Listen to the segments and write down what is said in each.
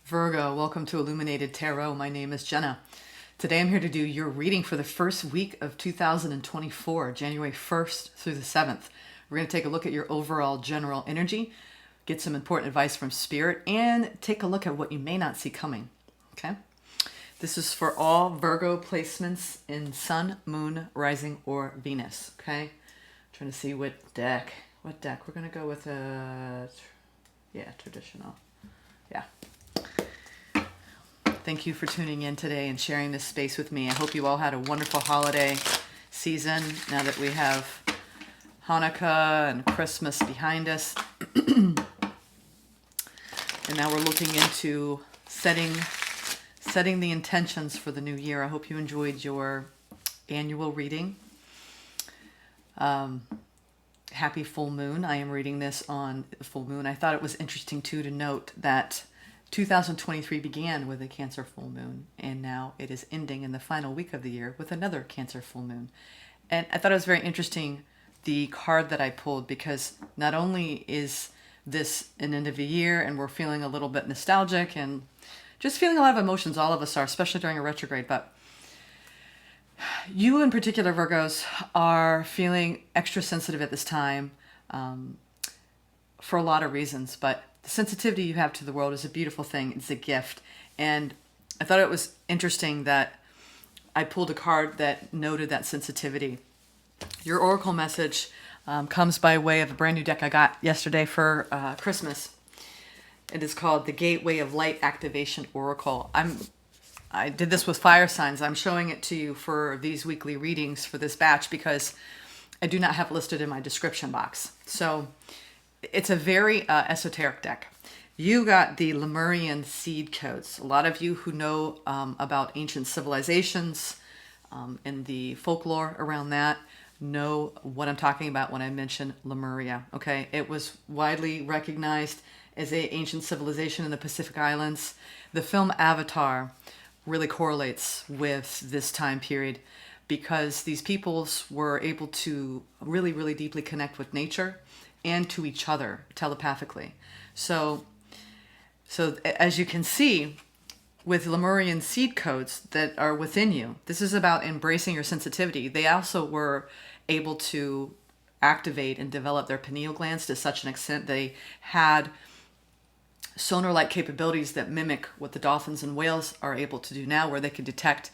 Virgo, welcome to Illuminated Tarot. My name is Jenna. Today I'm here to do your reading for the first week of 2024, January 1st through the 7th. We're going to take a look at your overall general energy, get some important advice from Spirit, and take a look at what you may not see coming. Okay? This is for all Virgo placements in Sun, Moon, Rising, or Venus. Okay? Trying to see what deck. We're going to go with traditional. Yeah. Thank you for tuning in today and sharing this space with me. I hope you all had a wonderful holiday season now that we have Hanukkah and Christmas behind us. And now we're looking into setting the intentions for the new year. I hope you enjoyed your annual reading. Happy full moon. I am reading this on full moon. I thought it was interesting too to note that 2023 began with a Cancer full moon, and now it is ending in the final week of the year with another Cancer full moon. And I thought it was very interesting, the card that I pulled, because not only is this an end of the year and we're feeling a little bit nostalgic and just feeling a lot of emotions, all of us are, especially during a retrograde, but you in particular, Virgos, are feeling extra sensitive at this time for a lot of reasons, but the sensitivity you have to the world is a beautiful thing. It's a gift. And I thought it was interesting that I pulled a card that noted that sensitivity. Your oracle message comes by way of a brand new deck I got yesterday for Christmas. It is called the Gateway of Light Activation Oracle. I did this with fire signs. I'm showing it to you for these weekly readings for this batch because I do not have listed in my description box. So it's a very esoteric deck. You got the Lemurian seed codes. A lot of you who know about ancient civilizations and the folklore around that know what I'm talking about when I mention Lemuria. Okay, it was widely recognized as an ancient civilization in the Pacific Islands. The film Avatar really correlates with this time period because these peoples were able to really, really deeply connect with nature and to each other telepathically. So as you can see, with Lemurian seed codes that are within you, this is about embracing your sensitivity. They also were able to activate and develop their pineal glands to such an extent they had sonar-like capabilities that mimic what the dolphins and whales are able to do now, where they can detect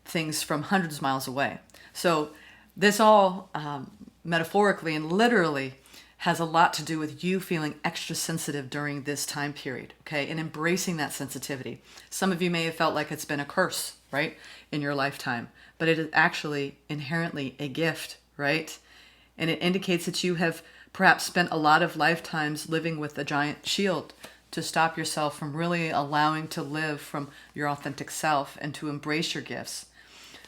things from hundreds of miles away. So this all metaphorically and literally has a lot to do with you feeling extra sensitive during this time period, okay, and embracing that sensitivity. Some of you may have felt like it's been a curse, right, in your lifetime, but it is actually inherently a gift, right? And it indicates that you have perhaps spent a lot of lifetimes living with a giant shield to stop yourself from really allowing to live from your authentic self and to embrace your gifts.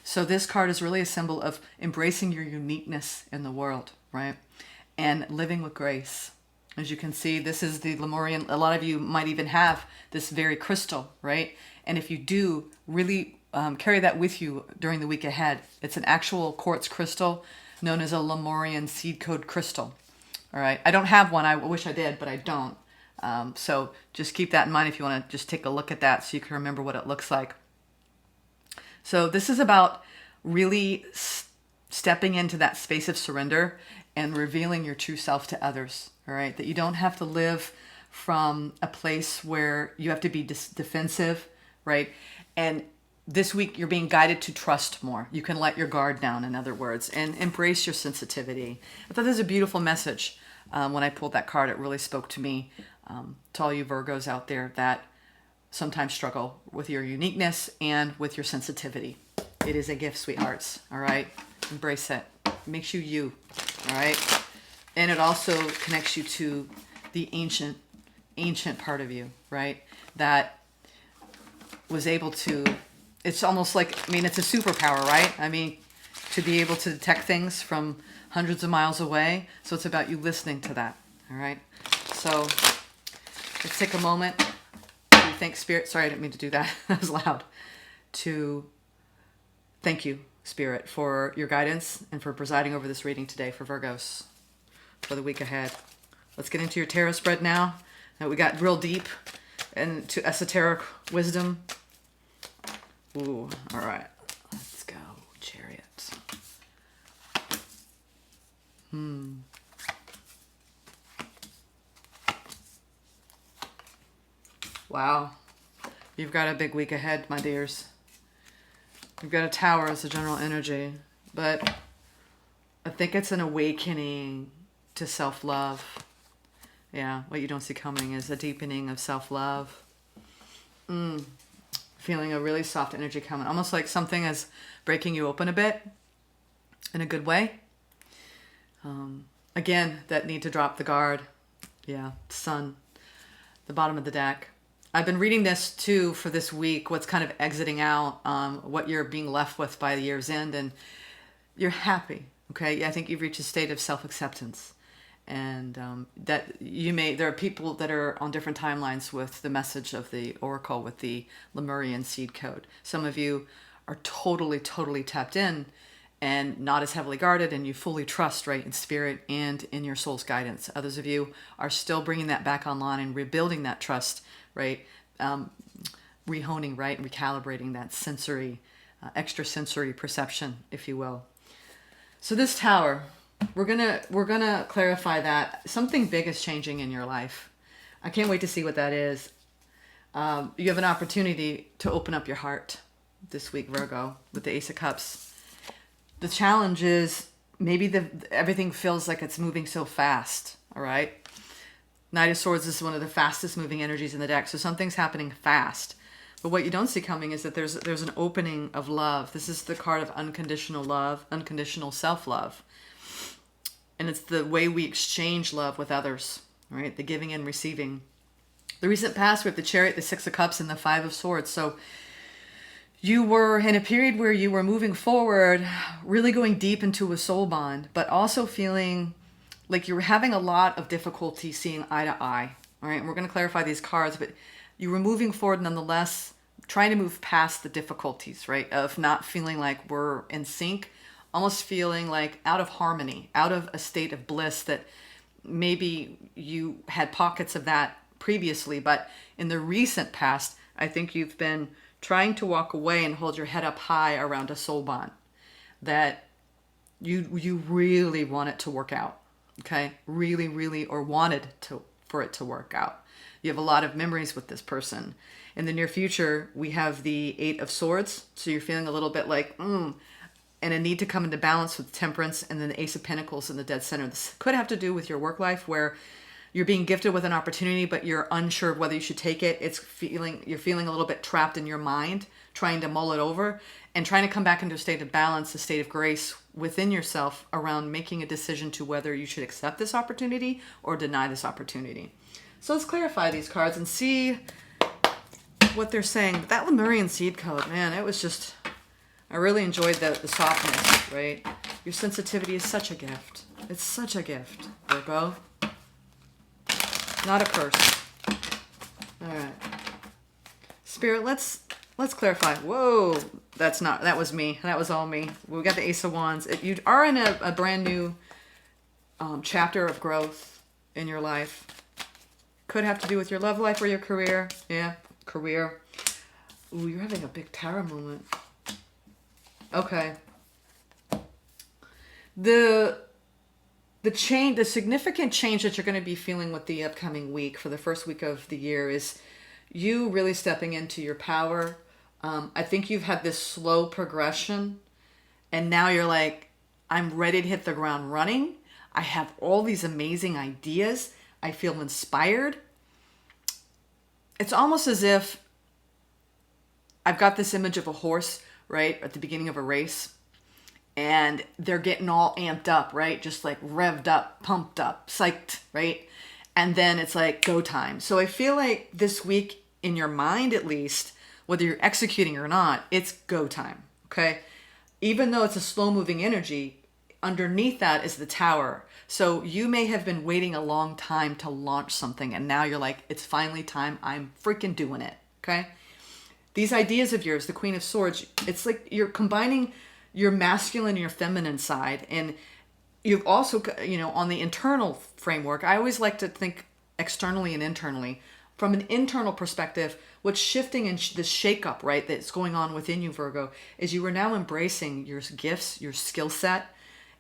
So this card is really a symbol of embracing your uniqueness in the world, right? And living with grace. As you can see, this is the Lemurian. A lot of you might even have this very crystal, right? And if you do, really carry that with you during the week ahead. It's an actual quartz crystal known as a Lemurian seed code crystal. All right. I don't have one. I wish I did, but I don't. So just keep that in mind if you want to just take a look at that so you can remember what it looks like. So this is about really stepping into that space of surrender and revealing your true self to others, all right? That you don't have to live from a place where you have to be defensive, right? And this week you're being guided to trust more. You can let your guard down, in other words, and embrace your sensitivity. I thought this was a beautiful message. When I pulled that card, it really spoke to me, to all you Virgos out there that sometimes struggle with your uniqueness and with your sensitivity. It is a gift, sweethearts, all right? Embrace it. It makes you you, all right? And it also connects you to the ancient part of you, right? That was able to, it's almost like, I mean, it's a superpower, right? I mean, to be able to detect things from hundreds of miles away. So it's about you listening to that, all right? So let's take a moment to thank Spirit. Sorry, I didn't mean to do that. That was loud. To thank you, Spirit, for your guidance and for presiding over this reading today for Virgos for the week ahead. Let's get into your tarot spread now. Now we got real deep. and to esoteric wisdom. Ooh, all right. Let's go, Chariot. Wow. You've got a big week ahead, my dears. You've got a Tower as a general energy, but I think it's an awakening to self-love. Yeah, what you don't see coming is a deepening of self-love. Feeling a really soft energy coming. Almost like something is breaking you open a bit in a good way. Again, that need to drop the guard. Yeah, Sun, the bottom of the deck. I've been reading this too for this week, what's kind of exiting out, what you're being left with by the year's end, and you're happy, okay? I think you've reached a state of self-acceptance. And that there are people that are on different timelines with the message of the Oracle with the Lemurian seed code. Some of you are totally, totally tapped in and not as heavily guarded, and you fully trust, right, in spirit and in your soul's guidance. Others of you are still bringing that back online and rebuilding that trust, right, rehoning, right, recalibrating that sensory, extrasensory perception, if you will. So this Tower, we're gonna clarify that something big is changing in your life. I can't wait to see what that is. You have an opportunity to open up your heart this week, Virgo, with the Ace of Cups. The challenge is maybe everything feels like it's moving so fast. All right. Knight of Swords is one of the fastest moving energies in the deck, so something's happening fast. But what you don't see coming is that there's an opening of love. This is the card of unconditional love, unconditional self-love. And it's the way we exchange love with others, right? The giving and receiving. The recent past, we have the Chariot, the Six of Cups, and the Five of Swords. So you were in a period where you were moving forward, really going deep into a soul bond, but also feeling like you were having a lot of difficulty seeing eye to eye. All right, and we're going to clarify these cards, but you were moving forward nonetheless, trying to move past the difficulties, right, of not feeling like we're in sync, almost feeling like out of harmony, out of a state of bliss that maybe you had pockets of that previously, but in the recent past, I think you've been trying to walk away and hold your head up high around a soul bond that you really want it to work out, okay? Really, really, or wanted for it to work out. You have a lot of memories with this person. In the near future, we have the Eight of Swords, so you're feeling a little bit like, and a need to come into balance with Temperance, and then the Ace of Pentacles in the dead center. This could have to do with your work life where you're being gifted with an opportunity, but you're unsure of whether you should take it. You're feeling a little bit trapped in your mind, trying to mull it over and trying to come back into a state of balance, a state of grace within yourself around making a decision to whether you should accept this opportunity or deny this opportunity. So let's clarify these cards and see what they're saying. That Lemurian seed code, man, it was just, I really enjoyed the softness, right? Your sensitivity is such a gift. It's such a gift, Virgo. Not a curse. All right. Spirit, let's clarify. Whoa, that was me. That was all me. We got the Ace of Wands. You are in a brand new chapter of growth in your life. Could have to do with your love life or your career. Yeah, career. Ooh, you're having a big Tower moment. Okay. The significant change that you're going to be feeling with the upcoming week for the first week of the year is you really stepping into your power. I think you've had this slow progression and now you're like, I'm ready to hit the ground running. I have all these amazing ideas. I feel inspired. It's almost as if I've got this image of a horse, right, at the beginning of a race. And they're getting all amped up, right? Just like revved up, pumped up, psyched, right? And then it's like go time. So I feel like this week, in your mind at least, whether you're executing or not, it's go time, okay? Even though it's a slow-moving energy, underneath that is the Tower. So you may have been waiting a long time to launch something, and now you're like, it's finally time. I'm freaking doing it, okay? These ideas of yours, the Queen of Swords, it's like you're combining your masculine and your feminine side. And you've also, on the internal framework, I always like to think externally and internally. from an internal perspective, what's shifting and this shakeup, right, that's going on within you, Virgo, is you are now embracing your gifts, your skill set,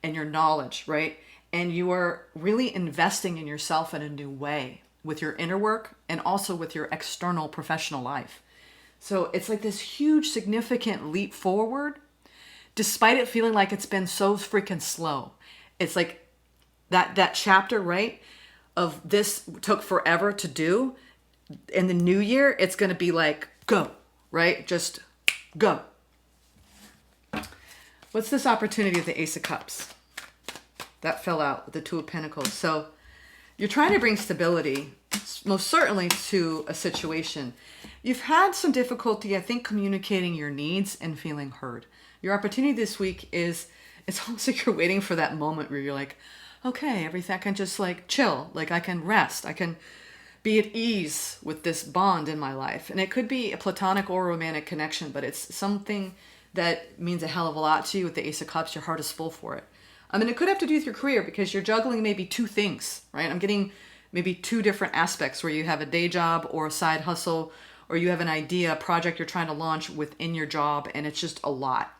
and your knowledge, right? And you are really investing in yourself in a new way with your inner work and also with your external professional life. So it's like this huge, significant leap forward, despite it feeling like it's been so freaking slow. It's like that chapter, right, of this took forever to do. In the new year, it's going to be like, go, right? Just go. What's this opportunity of the Ace of Cups? That fell out with the Two of Pentacles. So you're trying to bring stability, most certainly, to a situation. You've had some difficulty, I think, communicating your needs and feeling heard. Your opportunity this week is, it's almost like you're waiting for that moment where you're like, okay, everything, I can just like chill, like I can rest, I can be at ease with this bond in my life. And it could be a platonic or romantic connection, but it's something that means a hell of a lot to you. With the Ace of Cups, your heart is full for it. I mean, it could have to do with your career because you're juggling maybe two things, right? I'm getting maybe two different aspects where you have a day job or a side hustle, or you have an idea, a project you're trying to launch within your job, and it's just a lot.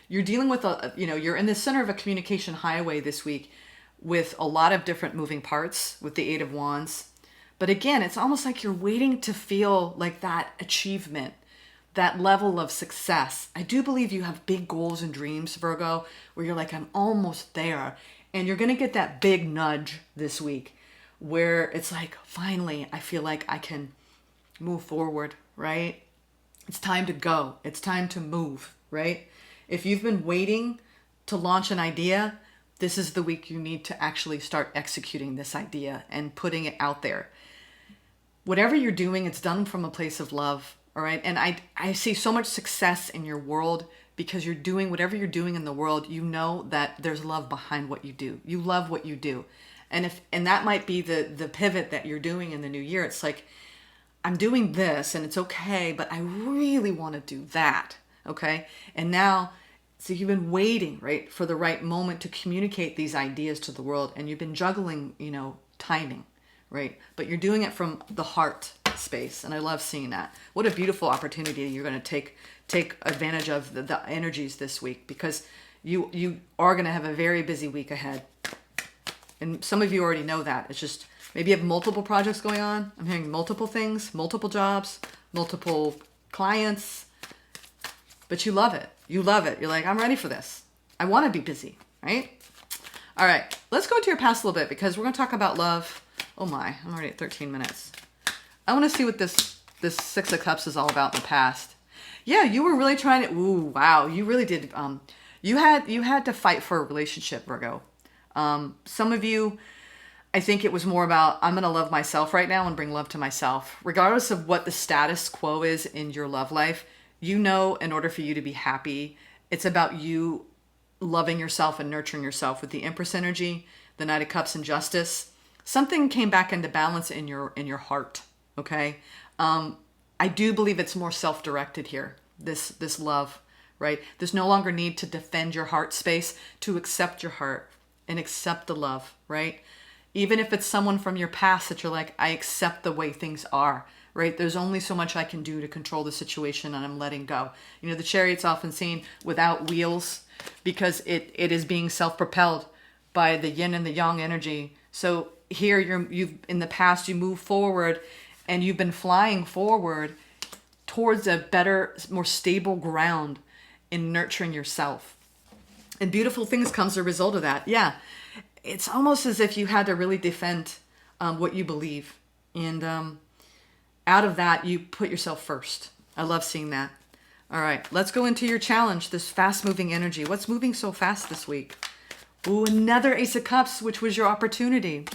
You're dealing with you're in the center of a communication highway this week with a lot of different moving parts with the Eight of Wands. But again, it's almost like you're waiting to feel like that achievement, that level of success. I do believe you have big goals and dreams, Virgo, where you're like, I'm almost there. And you're going to get that big nudge this week where it's like, finally, I feel like I can move forward, right? It's time to go. It's time to move, right? If you've been waiting to launch an idea, this is the week you need to actually start executing this idea and putting it out there. Whatever you're doing, it's done from a place of love, all right? And I see so much success in your world because you're doing whatever you're doing in the world. You know that there's love behind what you do. You love what you do. And that might be the pivot that you're doing in the new year. It's like, I'm doing this and it's okay, but I really want to do that, okay? And now, so you've been waiting, right, for the right moment to communicate these ideas to the world, and you've been juggling, timing, right? But you're doing it from the heart space, and I love seeing that. What a beautiful opportunity you're going to take advantage of the energies this week, because you are going to have a very busy week ahead. And some of you already know that. It's just maybe you have multiple projects going on. I'm hearing multiple things, multiple jobs, multiple clients, but you love it. You love it. You're like, I'm ready for this. I want to be busy, right? All right, let's go into your past a little bit because we're going to talk about love. Oh my, I'm already at 13 minutes. I want to see what this Six of Cups is all about in the past. Yeah, you were really trying to, ooh, wow, you really did. You had to fight for a relationship, Virgo. Some of you, I think it was more about, I'm going to love myself right now and bring love to myself. Regardless of what the status quo is in your love life, in order for you to be happy, it's about you loving yourself and nurturing yourself. With the Empress energy, the Knight of Cups, and Justice, something came back into balance in your heart, okay? I do believe it's more self-directed here, this love, right? There's no longer need to defend your heart space, to accept your heart and accept the love, right? Even if it's someone from your past that you're like, I accept the way things are, right? There's only so much I can do to control the situation, and I'm letting go. The Chariot's often seen without wheels because it is being self-propelled by the yin and the yang energy. So here you've in the past, you move forward and you've been flying forward towards a better, more stable ground in nurturing yourself. And beautiful things comes as a result of that. Yeah, it's almost as if you had to really defend what you believe. And out of that, you put yourself first. I love seeing that. All right, let's go into your challenge, this fast-moving energy. What's moving so fast this week? Ooh, another Ace of Cups, which was your opportunity.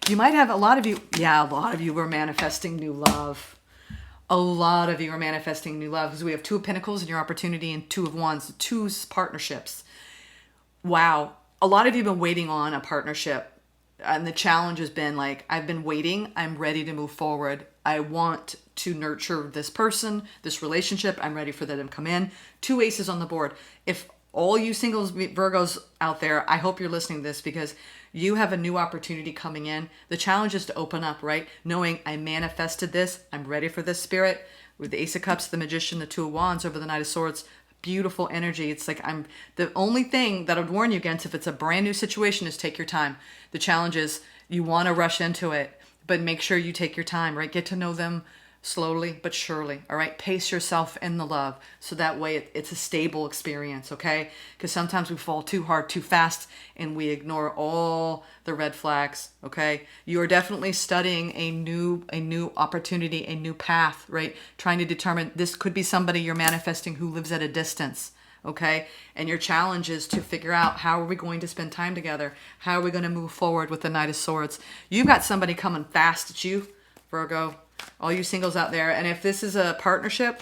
You might have a lot of you were manifesting new love. A lot of you are manifesting new love because we have Two of Pentacles in your opportunity and Two of Wands, two partnerships. Wow. A lot of you have been waiting on a partnership, and the challenge has been like, I've been waiting. I'm ready to move forward. I want to nurture this person, this relationship. I'm ready for them to come in. Two aces on the board. If all you singles Virgos out there, I hope you're listening to this because you have a new opportunity coming in. The challenge is to open up, right? Knowing I manifested this. I'm ready for this, Spirit. With the Ace of Cups, the Magician, the Two of Wands over the Knight of Swords. Beautiful energy. It's like the only thing that I would warn you against if it's a brand new situation is take your time. The challenge is you want to rush into it, but make sure you take your time, right? Get to know them slowly but surely, all right? Pace yourself in the love so that way it's a stable experience, okay? Because sometimes we fall too hard, too fast, and we ignore all the red flags, okay? You are definitely studying a new opportunity, a new path, right? Trying to determine, this could be somebody you're manifesting who lives at a distance, okay? And your challenge is to figure out, how are we going to spend time together? How are we going to move forward with the Knight of Swords? You've got somebody coming fast at you, Virgo. All you singles out there. And if this is a partnership,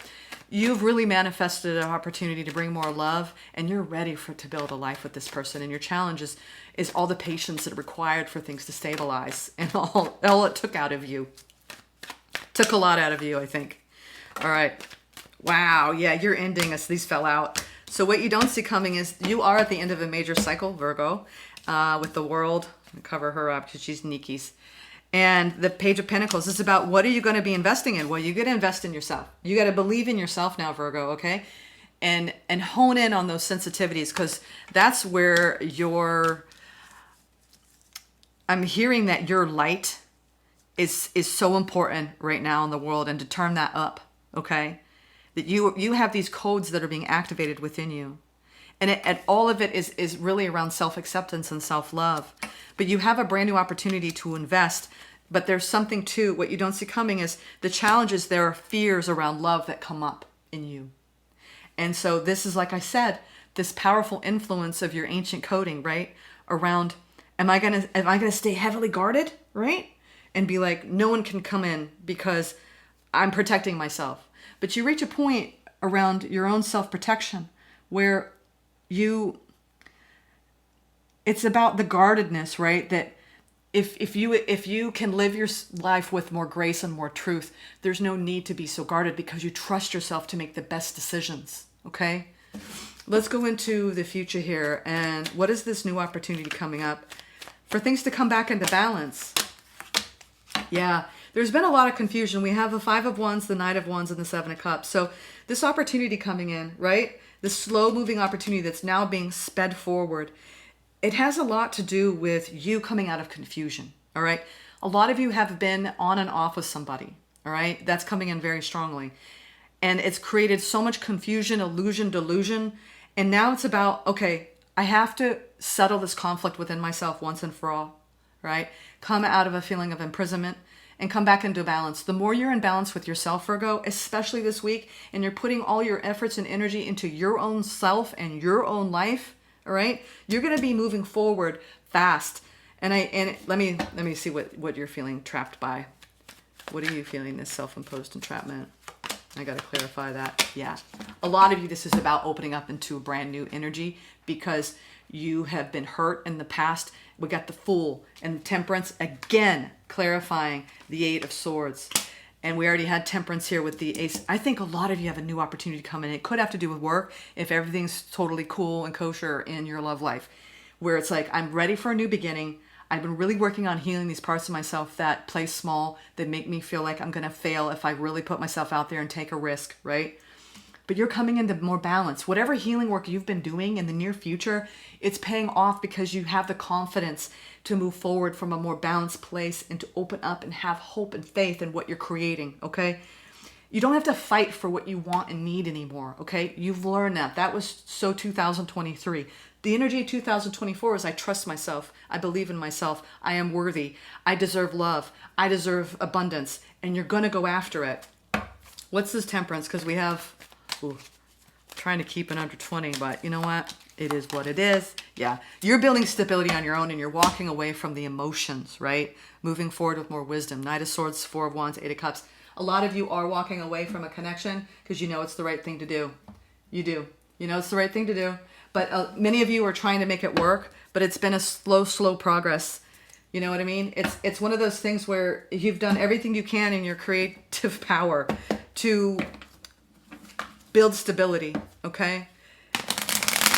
you've really manifested an opportunity to bring more love, and you're ready to build a life with this person. And your challenge is all the patience that are required for things to stabilize, and all it took out of you. Took a lot out of you, I think. All right. Wow. Yeah, you're ending us. These fell out. So what you don't see coming is you are at the end of a major cycle, Virgo, with the World. I'll cover her up because she's Niki's. And the Page of Pentacles is about, what are you going to be investing in? Well, you got to invest in yourself. You got to believe in yourself now, Virgo, okay? And hone in on those sensitivities, because that's where I'm hearing that your light is so important right now in the world, and to turn that up, okay? That you have these codes that are being activated within you. And all of it is really around self-acceptance and self-love. But you have a brand new opportunity to invest. But there's something too, what you don't see coming is the challenges. There are fears around love that come up in you. And so this is, like I said, this powerful influence of your ancient coding, right? Around, am I gonna stay heavily guarded, right? And be like, no one can come in because I'm protecting myself. But you reach a point around your own self-protection where it's about the guardedness, right? That if you can live your life with more grace and more truth, there's no need to be so guarded because you trust yourself to make the best decisions, okay? Let's go into the future here. And what is this new opportunity coming up for things to come back into balance? Yeah, there's been a lot of confusion. We have the Five of Wands, the Knight of Wands, and the Seven of Cups. So this opportunity coming in, right? This slow-moving opportunity that's now being sped forward, it has a lot to do with you coming out of confusion, all right? A lot of you have been on and off with somebody, all right? That's coming in very strongly. And it's created so much confusion, illusion, delusion. And now it's about, okay, I have to settle this conflict within myself once and for all, right? Come out of a feeling of imprisonment and come back into balance. The more you're in balance with yourself, Virgo, especially this week, and you're putting all your efforts and energy into your own self and your own life, all right, you're going to be moving forward fast. And let me see what you're feeling trapped by. What are you feeling, this self-imposed entrapment? I got to clarify that. Yeah. A lot of you, this is about opening up into a brand new energy because you have been hurt in the past. We got the Fool and Temperance, again, clarifying the Eight of Swords. And we already had Temperance here with the Ace. I think a lot of you have a new opportunity to come in. It could have to do with work if everything's totally cool and kosher in your love life, where it's like, I'm ready for a new beginning. I've been really working on healing these parts of myself that play small, that make me feel like I'm going to fail if I really put myself out there and take a risk, right? But you're coming into more balance. Whatever healing work you've been doing in the near future, it's paying off because you have the confidence to move forward from a more balanced place and to open up and have hope and faith in what you're creating, okay? You don't have to fight for what you want and need anymore, okay? You've learned that. That was so 2023. The energy of 2024 is I trust myself. I believe in myself. I am worthy. I deserve love. I deserve abundance. And you're going to go after it. What's this Temperance? Because we have... Ooh, trying to keep it under 20, but you know what? It is what it is. Yeah, you're building stability on your own and you're walking away from the emotions, right? Moving forward with more wisdom. Knight of Swords, Four of Wands, Eight of Cups. A lot of you are walking away from a connection because you know it's the right thing to do. You do. You know it's the right thing to do. But many of you are trying to make it work, but it's been a slow progress. You know what I mean? It's one of those things where you've done everything you can in your creative power to build stability, okay?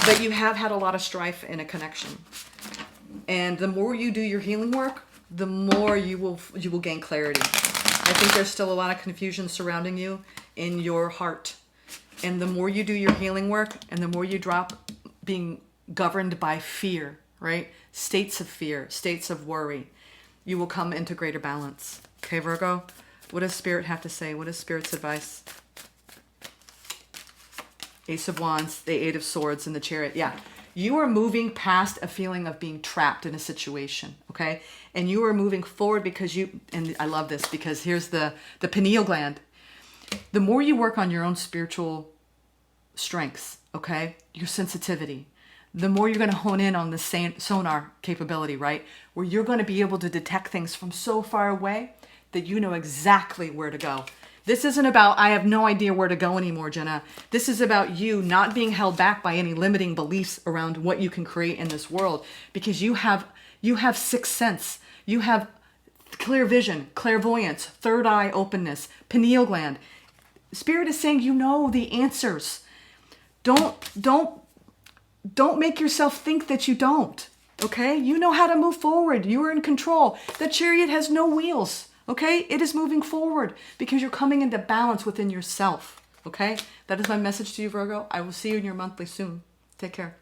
But you have had a lot of strife in a connection. And the more you do your healing work, the more you will gain clarity. I think there's still a lot of confusion surrounding you in your heart. And the more you do your healing work, and the more you drop being governed by fear, right? States of fear, states of worry, you will come into greater balance. Okay, Virgo? What does Spirit have to say? What is Spirit's advice? Ace of Wands, the Eight of Swords, and the Chariot. Yeah. You are moving past a feeling of being trapped in a situation, okay? And you are moving forward because you, and I love this because here's the pineal gland. The more you work on your own spiritual strengths, okay? Your sensitivity, the more you're going to hone in on the sonar capability, right? Where you're going to be able to detect things from so far away that you know exactly where to go. This isn't about, I have no idea where to go anymore, Jenna. This is about you not being held back by any limiting beliefs around what you can create in this world, because you have sixth sense. You have clear vision, clairvoyance, third eye openness, pineal gland. Spirit is saying you know the answers. Don't make yourself think that you don't. Okay? You know how to move forward. You are in control. The Chariot has no wheels. Okay? It is moving forward because you're coming into balance within yourself. Okay? That is my message to you, Virgo. I will see you in your monthly soon. Take care.